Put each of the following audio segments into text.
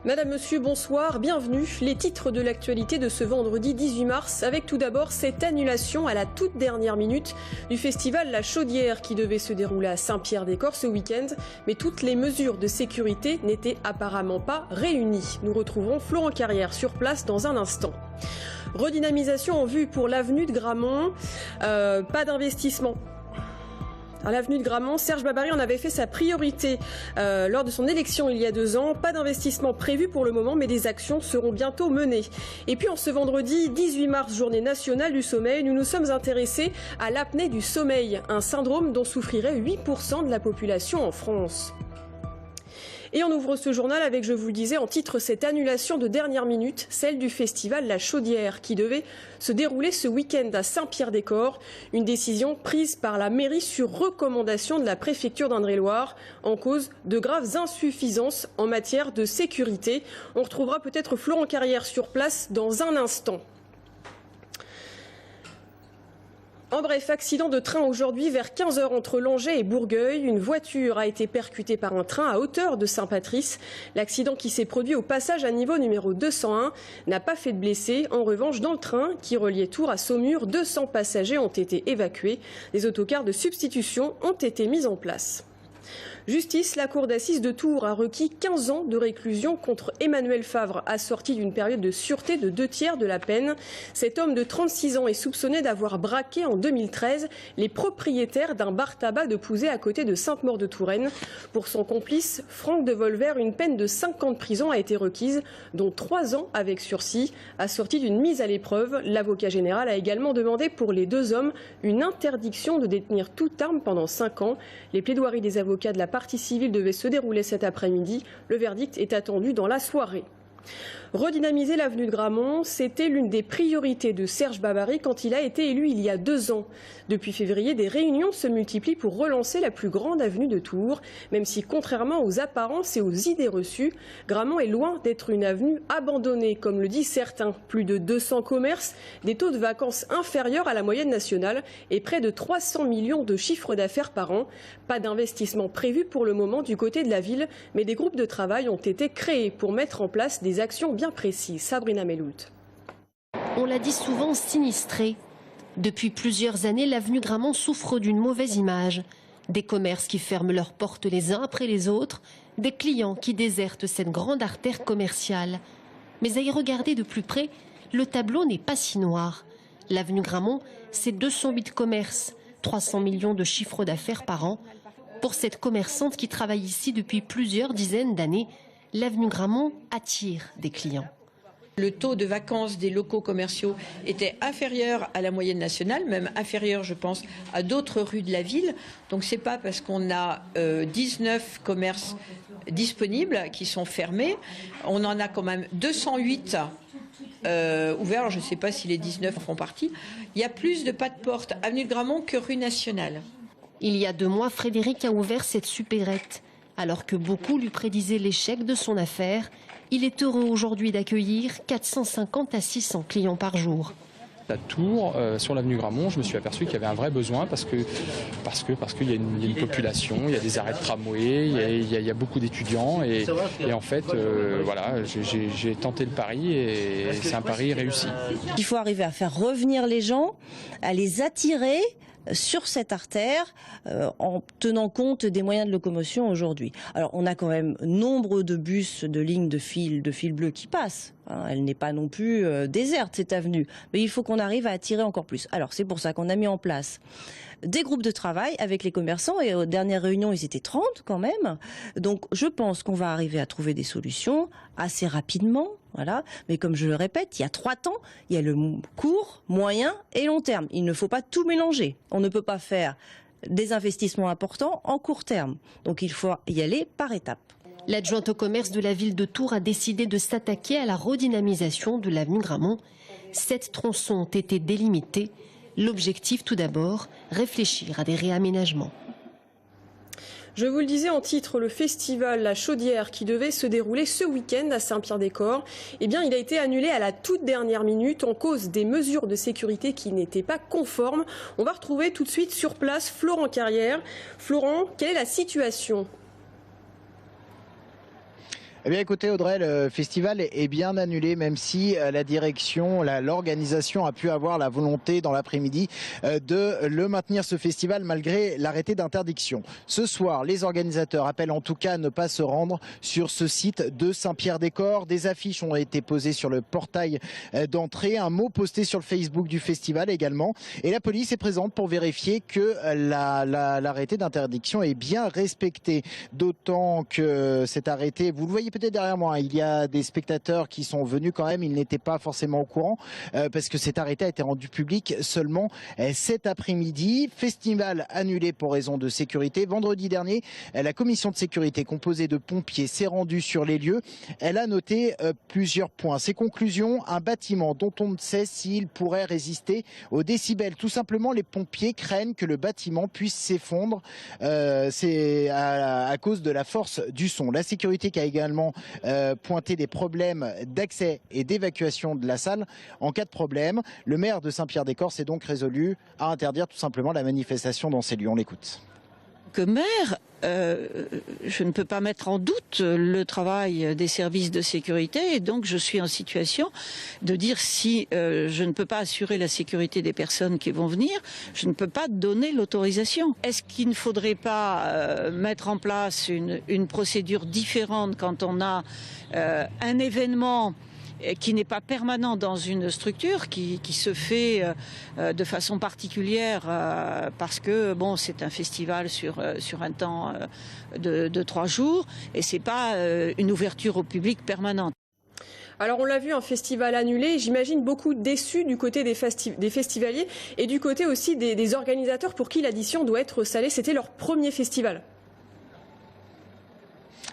Madame, Monsieur, bonsoir, bienvenue. Les titres de l'actualité de ce vendredi 18 mars, avec tout d'abord cette annulation à la toute dernière minute du festival La Chaudière qui devait se dérouler à Saint-Pierre-des-Corps ce week-end. Mais toutes les mesures de sécurité n'étaient apparemment pas réunies. Nous retrouverons Florent Carrière sur place dans un instant. Redynamisation en vue pour l'avenue de Gramont, pas d'investissement. À l'avenue de Gramont, Serge Babary en avait fait sa priorité lors de son élection il y a 2 ans. Pas d'investissement prévu pour le moment, mais des actions seront bientôt menées. Et puis en ce vendredi 18 mars, journée nationale du sommeil, nous nous sommes intéressés à l'apnée du sommeil, un syndrome dont souffrirait 8% de la population en France. Et on ouvre ce journal avec, je vous le disais, en titre, cette annulation de dernière minute, celle du festival La Chaudière, qui devait se dérouler ce week-end à Saint-Pierre-des-Corps. Une décision prise par la mairie sur recommandation de la préfecture d'Indre-et-Loire, en cause de graves insuffisances en matière de sécurité. On retrouvera peut-être Florent Carrière sur place dans un instant. En bref, accident de train aujourd'hui vers 15 h entre Langeais et Bourgueil. Une voiture a été percutée par un train à hauteur de Saint-Patrice. L'accident qui s'est produit au passage à niveau numéro 201 n'a pas fait de blessés. En revanche, dans le train qui reliait Tours à Saumur, 200 passagers ont été évacués. Des autocars de substitution ont été mis en place. Justice, la cour d'assises de Tours a requis 15 ans de réclusion contre Emmanuel Favre, assorti d'une période de sûreté de 2/3 de la peine. Cet homme de 36 ans est soupçonné d'avoir braqué en 2013 les propriétaires d'un bar tabac de Pouzet à côté de Sainte-Maure-de-Touraine. Pour son complice, Franck de Volver, une peine de 5 ans de prison a été requise, dont 3 ans avec sursis, assorti d'une mise à l'épreuve. L'avocat général a également demandé pour les 2 hommes une interdiction de détenir toute arme pendant 5 ans. Les plaidoiries des avocats de la partie civile devait se dérouler cet après-midi. Le verdict est attendu dans la soirée. Redynamiser l'avenue de Gramont, c'était l'une des priorités de Serge Babary quand il a été élu il y a 2 ans. Depuis février, des réunions se multiplient pour relancer la plus grande avenue de Tours. Même si, contrairement aux apparences et aux idées reçues, Gramont est loin d'être une avenue abandonnée, comme le disent certains. Plus de 200 commerces, des taux de vacances inférieurs à la moyenne nationale et près de 300 millions de chiffre d'affaires par an. Pas d'investissement prévu pour le moment du côté de la ville, mais des groupes de travail ont été créés pour mettre en place des actions bien précises. Sabrina Meloult. On l'a dit souvent, sinistré. Depuis plusieurs années, l'avenue Gramont souffre d'une mauvaise image. Des commerces qui ferment leurs portes les uns après les autres, des clients qui désertent cette grande artère commerciale. Mais à y regarder de plus près, le tableau n'est pas si noir. L'avenue Gramont, c'est 208 commerces, 300 millions de chiffre d'affaires par an. Pour cette commerçante qui travaille ici depuis plusieurs dizaines d'années, l'avenue Gramont attire des clients. Le taux de vacances des locaux commerciaux était inférieur à la moyenne nationale, même inférieur, je pense, à d'autres rues de la ville. Donc ce n'est pas parce qu'on a 19 commerces disponibles qui sont fermés. On en a quand même 208 ouverts. Alors je ne sais pas si les 19 en font partie. Il y a plus de pas de porte avenue de Gramont que rue Nationale. Il y a 2 mois, Frédéric a ouvert cette supérette. Alors que beaucoup lui prédisaient l'échec de son affaire, il est heureux aujourd'hui d'accueillir 450 à 600 clients par jour. À Tours, sur l'avenue Gramont, je me suis aperçu qu'il y avait un vrai besoin parce qu'il y a une population, il y a des arrêts de tramway, il y a beaucoup d'étudiants et en fait, voilà, j'ai tenté le pari et c'est un pari réussi. Il faut arriver à faire revenir les gens, à les attirer sur cette artère en tenant compte des moyens de locomotion aujourd'hui. Alors on a quand même nombre de bus de lignes de fil bleu qui passent. Elle n'est pas non plus déserte cette avenue, mais il faut qu'on arrive à attirer encore plus. Alors c'est pour ça qu'on a mis en place des groupes de travail avec les commerçants et aux dernières réunions ils étaient 30 quand même. Donc je pense qu'on va arriver à trouver des solutions assez rapidement. Voilà. Mais comme je le répète, il y a 3 temps, il y a le court, moyen et long terme. Il ne faut pas tout mélanger. On ne peut pas faire des investissements importants en court terme. Donc il faut y aller par étapes. L'adjointe au commerce de la ville de Tours a décidé de s'attaquer à la redynamisation de l'avenue Gramont. 7 tronçons ont été délimités. L'objectif tout d'abord, réfléchir à des réaménagements. Je vous le disais en titre, le festival La Chaudière qui devait se dérouler ce week-end à Saint-Pierre-des-Corps, eh bien, il a été annulé à la toute dernière minute en cause des mesures de sécurité qui n'étaient pas conformes. On va retrouver tout de suite sur place Florent Carrière. Florent, quelle est la situation ? Eh bien écoutez Audrey, le festival est bien annulé, même si la direction, l'organisation a pu avoir la volonté dans l'après-midi de le maintenir ce festival malgré l'arrêté d'interdiction. Ce soir, les organisateurs appellent en tout cas à ne pas se rendre sur ce site de Saint-Pierre-des-Corps. Des affiches ont été posées sur le portail d'entrée, un mot posté sur le Facebook du festival également. Et la police est présente pour vérifier que l'arrêté d'interdiction est bien respecté. D'autant que cet arrêté, vous le voyez peut-être derrière moi, il y a des spectateurs qui sont venus quand même, ils n'étaient pas forcément au courant parce que cet arrêté a été rendu public seulement cet après-midi. Festival annulé pour raison de sécurité. Vendredi dernier, la commission de sécurité composée de pompiers s'est rendue sur les lieux. Elle a noté plusieurs points. Ses conclusions, un bâtiment dont on ne sait s'il pourrait résister aux décibels. Tout simplement, les pompiers craignent que le bâtiment puisse s'effondre. C'est à cause de la force du son. La sécurité qui a également pointé des problèmes d'accès et d'évacuation de la salle en cas de problème. Le maire de Saint-Pierre-des-Corps s'est donc résolu à interdire tout simplement la manifestation dans ces lieux. On l'écoute. Que maire, je ne peux pas mettre en doute le travail des services de sécurité et donc je suis en situation de dire si je ne peux pas assurer la sécurité des personnes qui vont venir, je ne peux pas donner l'autorisation. Est-ce qu'il ne faudrait pas mettre en place une procédure différente quand on a un événement qui n'est pas permanent dans une structure, qui se fait de façon particulière parce que bon, c'est un festival sur un temps de 3 jours et c'est pas une ouverture au public permanente. Alors on l'a vu, un festival annulé, j'imagine beaucoup déçus du côté des festivaliers et du côté aussi des organisateurs pour qui l'addition doit être salée. C'était leur premier festival.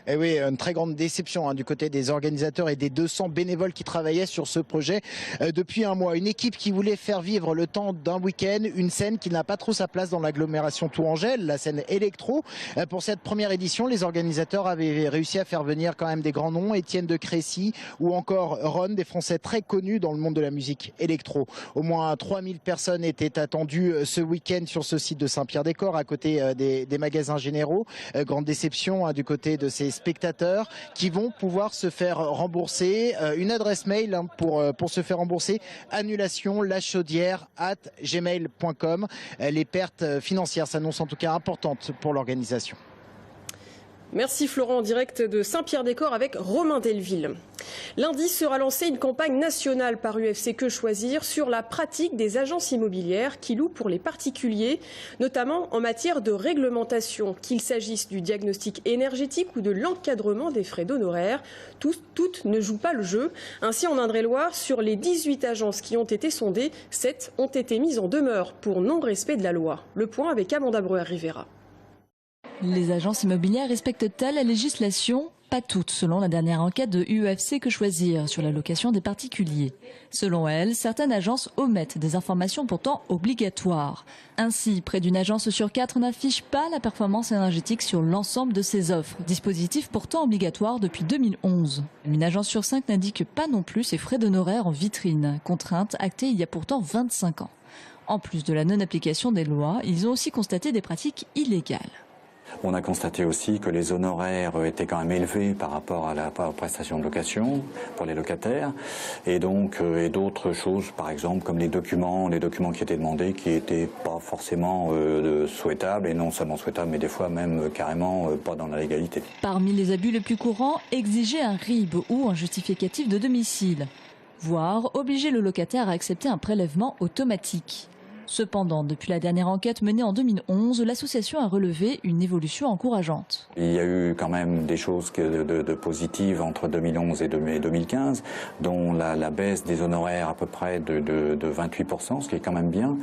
Et oui, une très grande déception du côté des organisateurs et des 200 bénévoles qui travaillaient sur ce projet depuis un mois. Une équipe qui voulait faire vivre le temps d'un week-end, une scène qui n'a pas trop sa place dans l'agglomération tourangelle, la scène électro. Pour cette première édition, les organisateurs avaient réussi à faire venir quand même des grands noms, Étienne de Crécy ou encore Ron, des Français très connus dans le monde de la musique électro. Au moins 3000 personnes étaient attendues ce week-end sur ce site de Saint-Pierre-des-Corps à côté des magasins généraux. Grande déception du côté de ces spectateurs qui vont pouvoir se faire rembourser. Une adresse mail pour se faire rembourser, annulation-lachaudière@gmail.com. Les pertes financières s'annoncent en tout cas importantes pour l'organisation. Merci Florent, en direct de Saint-Pierre-des-Corps avec Romain Delville. Lundi sera lancée une campagne nationale par UFC Que Choisir sur la pratique des agences immobilières qui louent pour les particuliers, notamment en matière de réglementation, qu'il s'agisse du diagnostic énergétique ou de l'encadrement des frais d'honoraires. Toutes ne jouent pas le jeu. Ainsi, en Indre-et-Loire, sur les 18 agences qui ont été sondées, 7 ont été mises en demeure pour non-respect de la loi. Le point avec Amanda Breuer-Rivera. Les agences immobilières respectent-elles la législation ? Pas toutes, selon la dernière enquête de UFC Que Choisir sur la location des particuliers. Selon elle, certaines agences omettent des informations pourtant obligatoires. Ainsi, près d'une agence sur 4 n'affiche pas la performance énergétique sur l'ensemble de ses offres, dispositif pourtant obligatoire depuis 2011. Une agence sur 5 n'indique pas non plus ses frais d'honoraires en vitrine, contrainte actée il y a pourtant 25 ans. En plus de la non-application des lois, ils ont aussi constaté des pratiques illégales. On a constaté aussi que les honoraires étaient quand même élevés par rapport à la prestation de location pour les locataires et donc d'autres choses, par exemple comme les documents qui étaient demandés qui n'étaient pas forcément souhaitables et non seulement souhaitables mais des fois même carrément pas dans la légalité. Parmi les abus les plus courants, exiger un RIB ou un justificatif de domicile, voire obliger le locataire à accepter un prélèvement automatique. Cependant, depuis la dernière enquête menée en 2011, l'association a relevé une évolution encourageante. Il y a eu quand même des choses de positives entre 2011 et 2015, dont la baisse des honoraires à peu près de 28%, ce qui est quand même bien,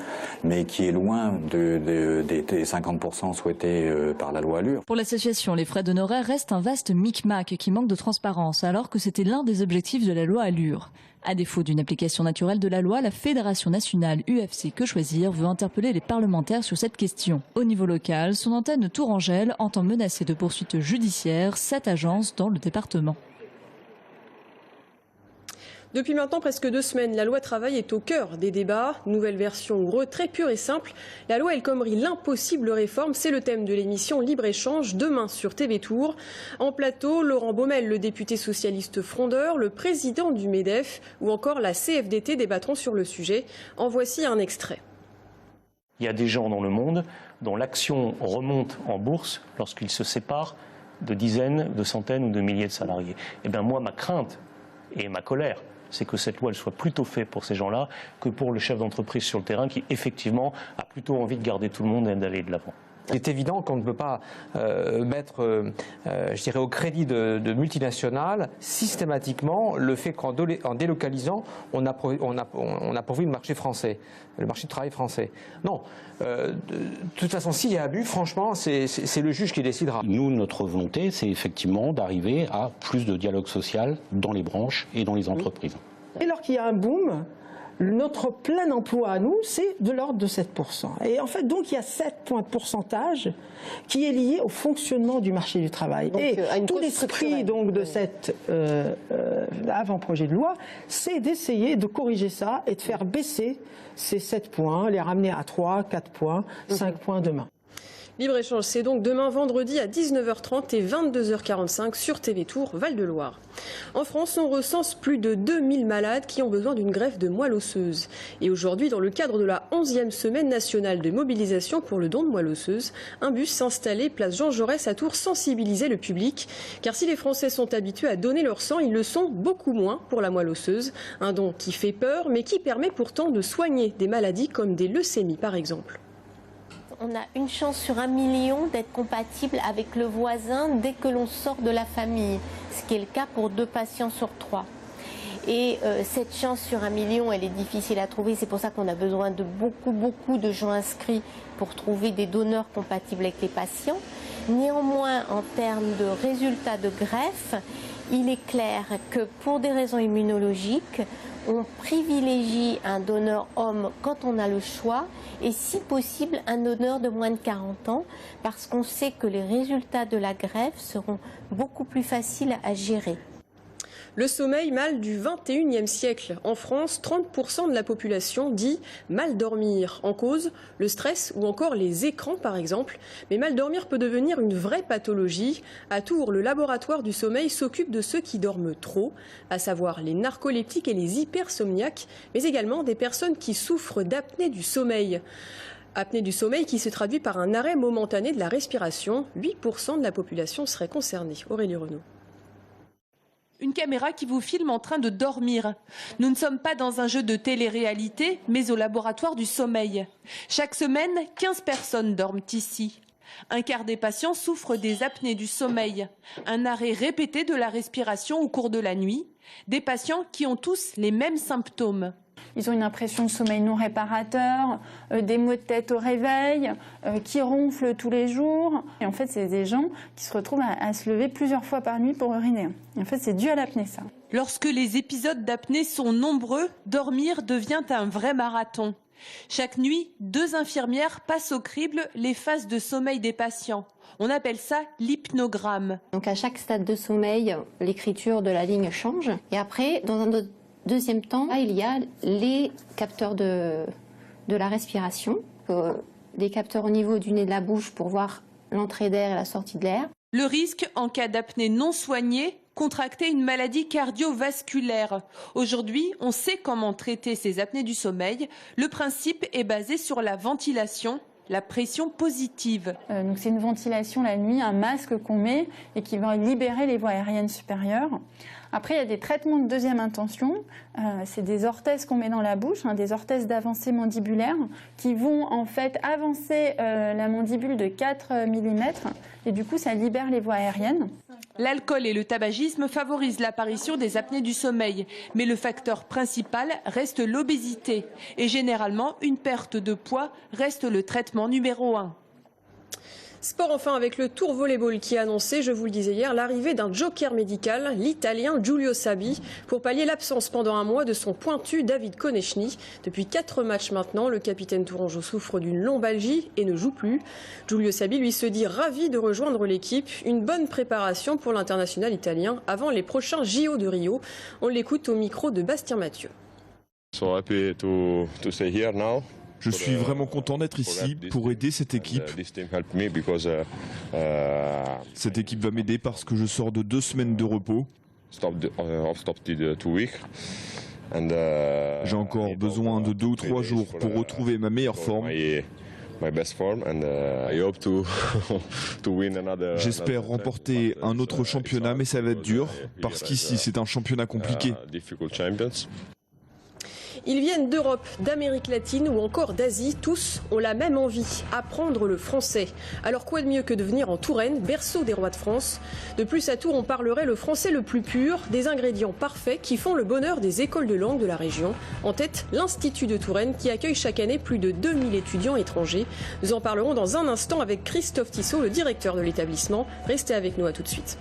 mais qui est loin des 50% souhaités par la loi Allure. Pour l'association, les frais d'honoraires restent un vaste micmac qui manque de transparence, alors que c'était l'un des objectifs de la loi Allure. À défaut d'une application naturelle de la loi, la Fédération nationale UFC Que Choisir veut interpeller les parlementaires sur cette question. Au niveau local, son antenne Tourangelle entend menacer de poursuites judiciaires 7 agences dans le département. Depuis maintenant presque 2 semaines, la loi travail est au cœur des débats. Nouvelle version ou retrait pur et simple. La loi El Khomri, l'impossible réforme, c'est le thème de l'émission Libre-Échange demain sur TV Tour. En plateau, Laurent Baumel, le député socialiste frondeur, le président du MEDEF ou encore la CFDT débattront sur le sujet. En voici un extrait. Il y a des gens dans le monde dont l'action remonte en bourse lorsqu'ils se séparent de dizaines, de centaines ou de milliers de salariés. Eh bien moi, ma crainte et ma colère, c'est que cette loi elle soit plutôt faite pour ces gens-là que pour le chef d'entreprise sur le terrain qui, effectivement, a plutôt envie de garder tout le monde et d'aller de l'avant. Il est évident qu'on ne peut pas mettre, je dirais, au crédit de multinationales systématiquement le fait qu'en délocalisant, on a pourvu le marché français, le marché du travail français. Non, de toute façon, s'il y a abus, franchement, c'est le juge qui décidera. Nous, notre volonté, c'est effectivement d'arriver à plus de dialogue social dans les branches et dans les entreprises. Et lorsqu'il y a un boom, notre plein emploi à nous, c'est de l'ordre de 7%. Et en fait, donc, il y a 7 points de pourcentage qui est lié au fonctionnement du marché du travail. Donc, et tout l'esprit donc de cet avant-projet de loi, c'est d'essayer de corriger ça et de faire baisser ces 7 points, les ramener à 3, 4 points, 5 points demain. Libre-Échange, c'est donc demain vendredi à 19h30 et 22h45 sur TV Tour Val-de-Loire. En France, on recense plus de 2000 malades qui ont besoin d'une greffe de moelle osseuse. Et aujourd'hui, dans le cadre de la 11e semaine nationale de mobilisation pour le don de moelle osseuse, un bus s'est installé place Jean Jaurès à Tours sensibiliser le public. Car si les Français sont habitués à donner leur sang, ils le sont beaucoup moins pour la moelle osseuse. Un don qui fait peur, mais qui permet pourtant de soigner des maladies comme des leucémies par exemple. On a une chance sur 1 million d'être compatible avec le voisin dès que l'on sort de la famille, ce qui est le cas pour 2 patients sur 3. Et cette chance sur 1 million, elle est difficile à trouver, c'est pour ça qu'on a besoin de beaucoup de gens inscrits pour trouver des donneurs compatibles avec les patients. Néanmoins, en termes de résultats de greffe, il est clair que pour des raisons immunologiques, on privilégie un donneur homme quand on a le choix et si possible un donneur de moins de 40 ans parce qu'on sait que les résultats de la greffe seront beaucoup plus faciles à gérer. Le sommeil, mal du 21e siècle. En France, 30% de la population dit mal dormir. En cause, le stress ou encore les écrans par exemple. Mais mal dormir peut devenir une vraie pathologie. À Tours, le laboratoire du sommeil s'occupe de ceux qui dorment trop, à savoir les narcoleptiques et les hypersomniaques, mais également des personnes qui souffrent d'apnée du sommeil. Apnée du sommeil qui se traduit par un arrêt momentané de la respiration. 8% de la population serait concernée. Aurélie Renaud. Une caméra qui vous filme en train de dormir. Nous ne sommes pas dans un jeu de télé-réalité, mais au laboratoire du sommeil. Chaque semaine, 15 personnes dorment ici. Un quart des patients souffrent des apnées du sommeil, un arrêt répété de la respiration au cours de la nuit. Des patients qui ont tous les mêmes symptômes. Ils ont une impression de sommeil non réparateur, des maux de tête au réveil, qui ronflent tous les jours. Et en fait, c'est des gens qui se retrouvent à se lever plusieurs fois par nuit pour uriner. Et en fait, c'est dû à l'apnée, ça. Lorsque les épisodes d'apnée sont nombreux, dormir devient un vrai marathon. Chaque nuit, 2 infirmières passent au crible les phases de sommeil des patients. On appelle ça l'hypnogramme. Donc à chaque stade de sommeil, l'écriture de la ligne change. Et après, dans un deuxième temps, il y a les capteurs de la respiration, des capteurs au niveau du nez de la bouche pour voir l'entrée d'air et la sortie de l'air. Le risque, en cas d'apnée non soignée, contracter une maladie cardiovasculaire. Aujourd'hui, on sait comment traiter ces apnées du sommeil. Le principe est basé sur la ventilation, la pression positive. Donc c'est une ventilation la nuit, un masque qu'on met et qui va libérer les voies aériennes supérieures. Après, il y a des traitements de deuxième intention. C'est des orthèses qu'on met dans la bouche, des orthèses d'avancée mandibulaire qui vont en fait avancer la mandibule de 4 mm et du coup, ça libère les voies aériennes. L'alcool et le tabagisme favorisent l'apparition des apnées du sommeil. Mais le facteur principal reste l'obésité. Et généralement, une perte de poids reste le traitement numéro 1. Sport enfin avec le Tour Volleyball qui a annoncé, je vous le disais hier, l'arrivée d'un joker médical, l'Italien Giulio Sabbi, pour pallier l'absence pendant un mois de son pointu David Konechny. Depuis 4 matchs maintenant, le capitaine tourangeau souffre d'une lombalgie et ne joue plus. Giulio Sabbi, lui, se dit ravi de rejoindre l'équipe. Une bonne préparation pour l'international italien avant les prochains JO de Rio. On l'écoute au micro de Bastien Mathieu. So happy to stay here now. Je suis vraiment content d'être ici pour aider cette équipe. Cette équipe va m'aider parce que je sors de 2 semaines de repos. J'ai encore besoin de 2 ou 3 jours pour retrouver ma meilleure forme. J'espère remporter un autre championnat, mais ça va être dur parce qu'ici c'est un championnat compliqué. Ils viennent d'Europe, d'Amérique latine ou encore d'Asie. Tous ont la même envie, apprendre le français. Alors quoi de mieux que de venir en Touraine, berceau des rois de France. De plus, à Tours, on parlerait le français le plus pur, des ingrédients parfaits qui font le bonheur des écoles de langue de la région. En tête, l'Institut de Touraine qui accueille chaque année plus de 2000 étudiants étrangers. Nous en parlerons dans un instant avec Christophe Tissot, le directeur de l'établissement. Restez avec nous, à tout de suite.